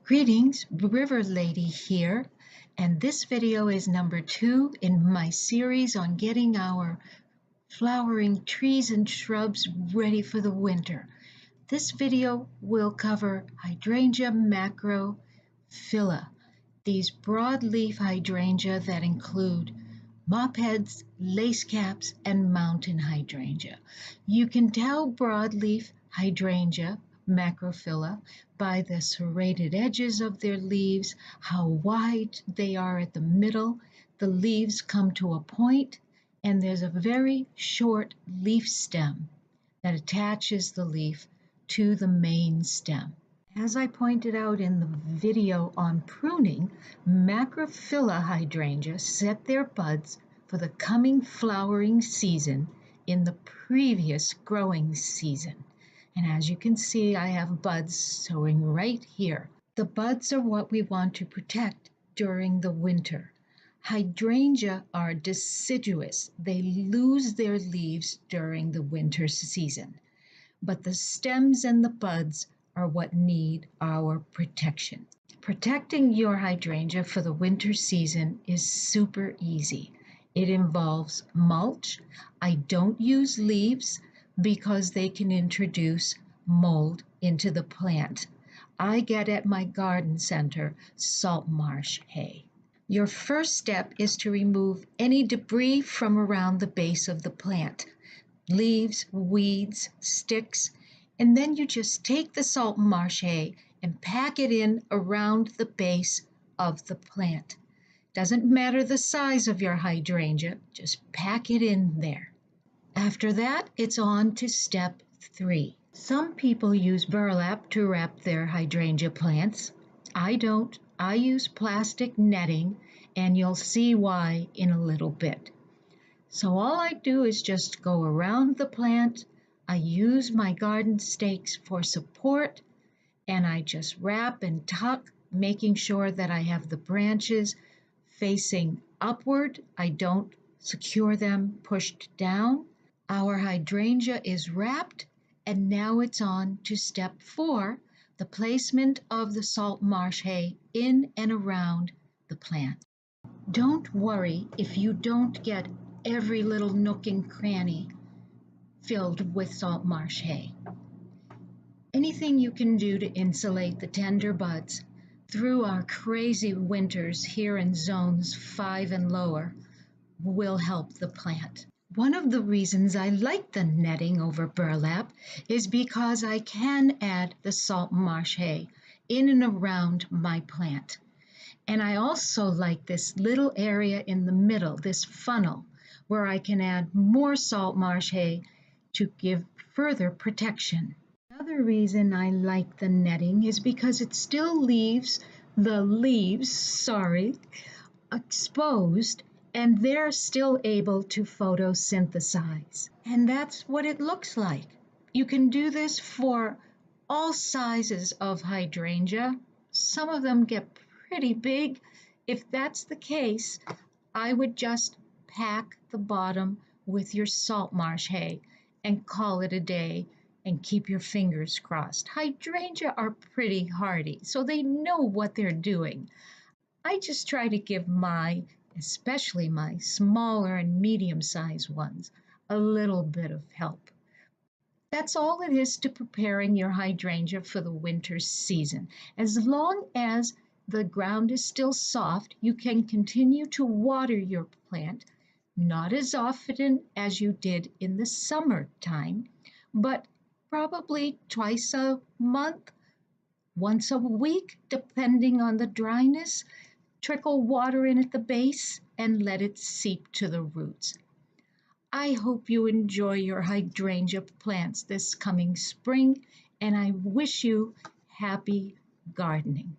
Greetings, River Lady here, and this video is number 2 in my series on getting our flowering trees and shrubs ready for the winter. This video will cover Hydrangea macrophylla, these broadleaf hydrangea that include mopheads, lacecaps, and mountain hydrangea. You can tell broadleaf hydrangea macrophylla by the serrated edges of their leaves, how wide they are at the middle. The leaves come to a point, and there's a very short leaf stem that attaches the leaf to the main stem. As I pointed out in the video on pruning, macrophylla hydrangea set their buds for the coming flowering season in the previous growing season. And as you can see, I have buds showing right here. The buds are what we want to protect during the winter. Hydrangea are deciduous. They lose their leaves during the winter season. But the stems and the buds are what need our protection. Protecting your hydrangea for the winter season is super easy. It involves mulch. I don't use leaves because they can introduce mold into the plant. I get at my garden center salt marsh hay. Your first step is to remove any debris from around the base of the plant. Leaves, weeds, sticks, and then you just take the salt marsh hay and pack it in around the base of the plant. Doesn't matter the size of your hydrangea, just pack it in there. After that, it's on to step 3. Some people use burlap to wrap their hydrangea plants. I don't. I use plastic netting, and you'll see why in a little bit. So all I do is just go around the plant. I use my garden stakes for support, and I just wrap and tuck, making sure that I have the branches facing upward. I don't secure them pushed down. Our hydrangea is wrapped, and now it's on to step 4, the placement of the salt marsh hay in and around the plant. Don't worry if you don't get every little nook and cranny filled with salt marsh hay. Anything you can do to insulate the tender buds through our crazy winters here in zones 5 and lower will help the plant. One of the reasons I like the netting over burlap is because I can add the salt marsh hay in and around my plant. And I also like this little area in the middle, this funnel, where I can add more salt marsh hay to give further protection. Another reason I like the netting is because it still leaves the leaves, exposed, and they're still able to photosynthesize. And that's what it looks like. You can do this for all sizes of hydrangea. Some of them get pretty big. If that's the case, I would just pack the bottom with your salt marsh hay and call it a day and keep your fingers crossed. Hydrangea are pretty hardy, so they know what they're doing. I just try to give especially my smaller and medium-sized ones, a little bit of help. That's all it is to preparing your hydrangea for the winter season. As long as the ground is still soft, you can continue to water your plant, not as often as you did in the summertime, but probably twice a month, once a week, depending on the dryness. Trickle water in at the base and let it seep to the roots. I hope you enjoy your hydrangea plants this coming spring, and I wish you happy gardening.